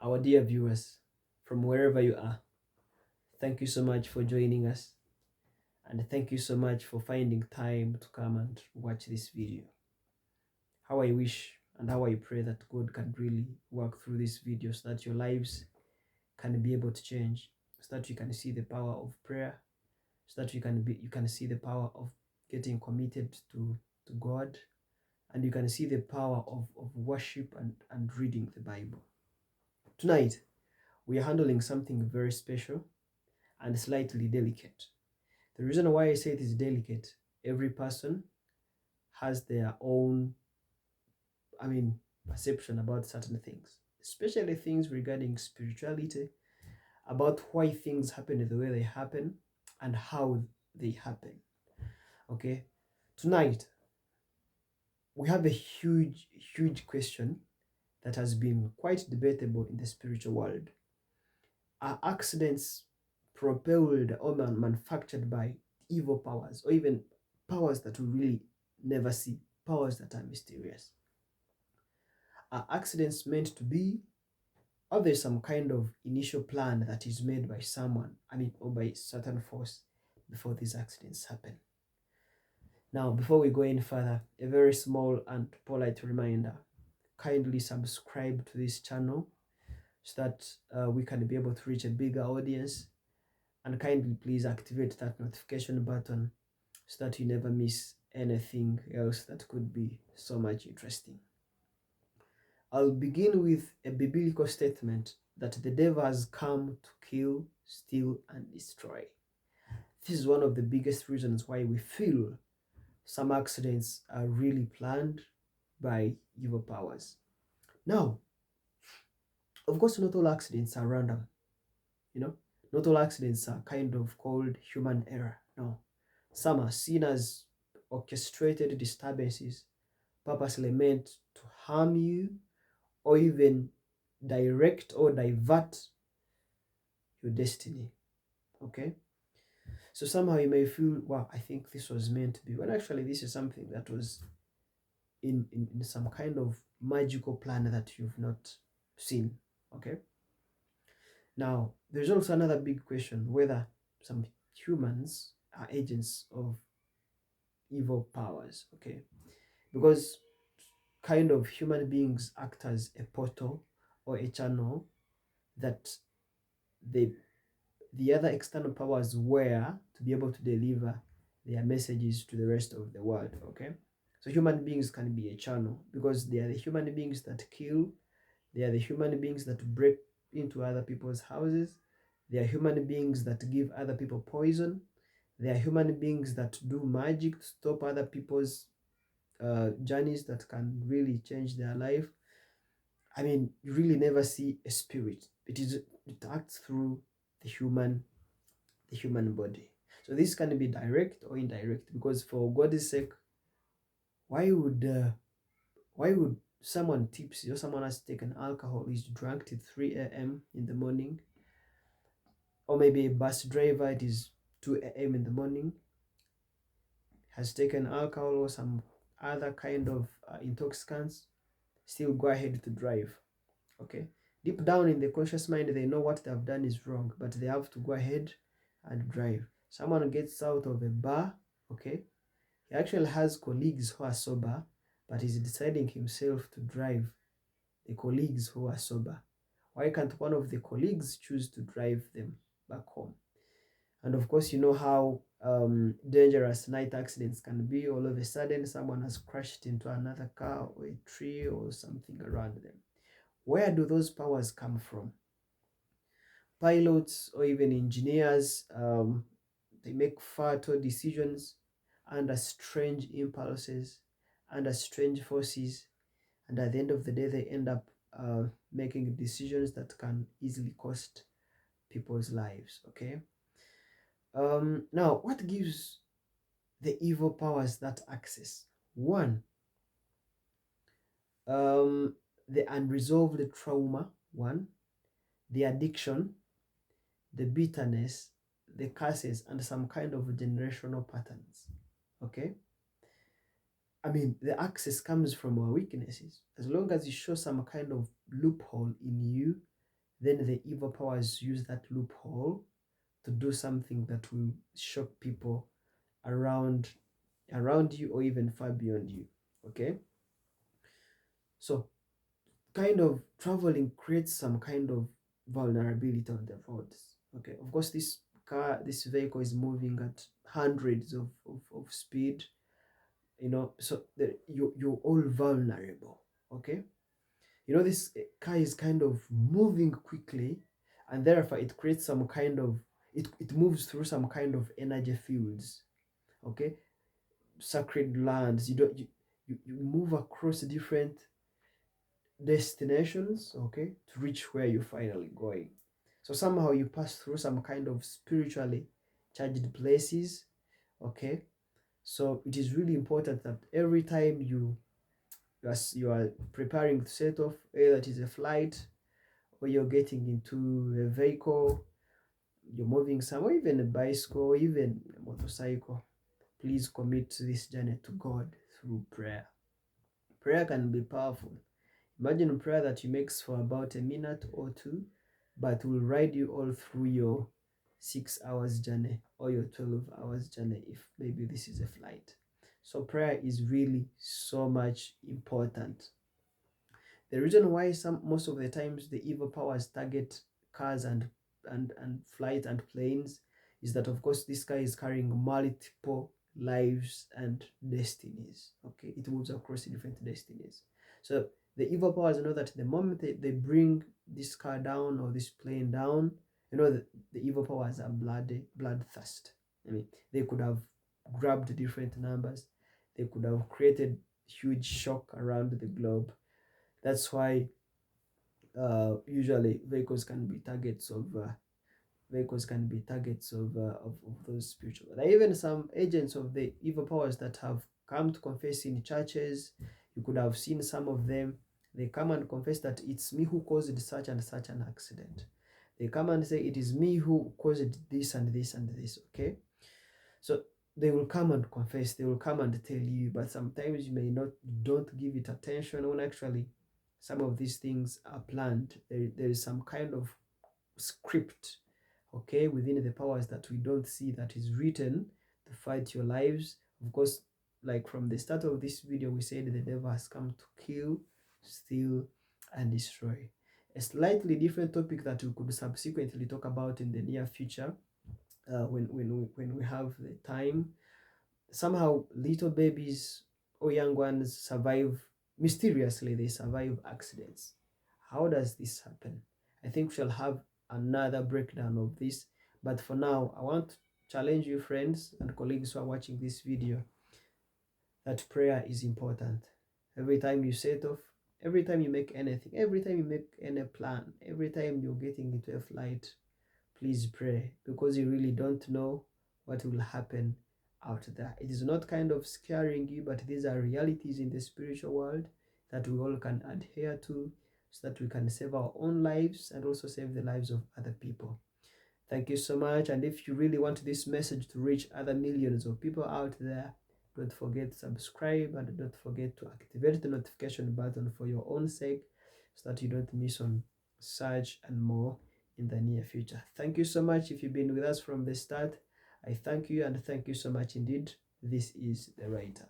Our dear viewers, from wherever you are, thank you so much for joining us, and thank you so much for finding time to come and watch this video. How I wish and how I pray that God can really work through this video so that your lives can be able to change, so that you can see the power of prayer, so that you can see the power of getting committed to God, and you can see the power of worship and reading the Bible. Tonight, we are handling something very special and slightly delicate. The reason why I say it is delicate, every person has their own, perception about certain things, especially things regarding spirituality, about why things happen the way they happen and how they happen. Okay, tonight we have a huge question that has been quite debatable in the spiritual world. Are accidents propelled or manufactured by evil powers, or even powers that we really never see, powers that are mysterious? Are accidents meant to be, or there's some kind of initial plan that is made by someone, or by certain force before these accidents happen? Now, before we go any further, a very small and polite reminder: kindly subscribe to this channel so that we can be able to reach a bigger audience, and kindly please activate that notification button so that you never miss anything else that could be so much interesting. I'll begin with a biblical statement that the devil has come to kill, steal, and destroy. This is one of the biggest reasons why we feel some accidents are really planned by evil powers. Now, of course, not all accidents are random, you know, not all accidents are kind of called human error. No, some are seen as orchestrated disturbances purposely meant to harm you, or even direct or divert your destiny. Okay, so somehow you may feel, wow, I think this was meant to be, when actually this is something that was in some kind of magical plan that you've not seen. Okay, now there's also another big question whether some humans are agents of evil powers. Okay, because kind of human beings act as a portal or a channel that the other external powers were to be able to deliver their messages to the rest of the world. Okay, so human beings can be a channel because they are the human beings that kill, they are the human beings that break into other people's houses, they are human beings that give other people poison, they are human beings that do magic to stop other people's journeys that can really change their life. You really never see a spirit. It acts through the human body. So this can be direct or indirect, because for God's sake, why would someone tipsy, or someone has taken alcohol, is drunk till 3 a.m. in the morning, or maybe a bus driver, it is 2 a.m. in the morning, has taken alcohol or some other kind of intoxicants, still go ahead to drive? Okay, deep down in the conscious mind, they know what they've done is wrong, but they have to go ahead and drive. Someone gets out of a bar, okay, he actually has colleagues who are sober, but he's deciding himself to drive the colleagues who are sober. Why can't one of the colleagues choose to drive them back home? And of course, you know how dangerous night accidents can be. All of a sudden, someone has crashed into another car or a tree or something around them. Where do those powers come from? Pilots or even engineers, they make fatal decisions under strange impulses, under strange forces, and at the end of the day, they end up making decisions that can easily cost people's lives. Okay. Now, what gives the evil powers that access? One, the unresolved trauma. One, the addiction, the bitterness, the curses, and some kind of generational patterns. Okay, the access comes from our weaknesses. As long as you show some kind of loophole in you, then the evil powers use that loophole to do something that will shock people around you or even far beyond you. Okay, so kind of traveling creates some kind of vulnerability on the roads. Okay, of course this vehicle is moving at hundreds of speed, so you're all vulnerable. Okay, this car is kind of moving quickly, and therefore it creates some kind of it moves through some kind of energy fields. Okay, sacred lands. You move across different destinations, okay, to reach where you're finally going. So somehow you pass through some kind of spiritually charged places. Okay, so it is really important that every time you are preparing to set off, either it is a flight or you're getting into a vehicle, you're moving somewhere, even a bicycle, even a motorcycle, please commit this journey to God through prayer. Prayer can be powerful. Imagine a prayer that you make for about a minute or two, but will ride you all through your 6 hours journey or your 12 hours journey if maybe this is a flight. So prayer is really so much important. The reason why most of the times the evil powers target cars and flight and planes is that, of course, this guy is carrying multiple lives and destinies. Okay, it moves across different destinies. So the evil powers know that the moment they bring this car down or this plane down, the evil powers are bloodthirst. I mean, they could have grabbed different numbers, they could have created huge shock around the globe. That's why usually vehicles can be targets of those spiritual. There are even some agents of the evil powers that have come to confess in churches. You could have seen some of them. They come and confess that it's me who caused such and such an accident. They come and say it is me who caused this and this and this. Okay, so they will come and confess. They will come and tell you, but sometimes you don't give it attention when actually some of these things are planned. There is some kind of script, okay, within the powers that we don't see, that is written to fight your lives. Of course, like from the start of this video, we said the devil has come to kill, steal, and destroy. A slightly different topic that we could subsequently talk about in the near future, when we have the time. Somehow little babies or young ones survive mysteriously, they survive accidents. How does this happen? I think we shall have another breakdown of this, but for now I want to challenge you, friends and colleagues who are watching this video, that prayer is important. Every time you set off, every time you make anything, every time you make any plan, every time you're getting into a flight, please pray, because you really don't know what will happen out there. It is not kind of scaring you, but these are realities in the spiritual world that we all can adhere to, so that we can save our own lives and also save the lives of other people. Thank you so much. And if you really want this message to reach other millions of people out there, don't forget to subscribe and don't forget to activate the notification button for your own sake, so that you don't miss on such and more in the near future. Thank you so much if you've been with us from the start. I thank you, and thank you so much indeed. This is The Writer.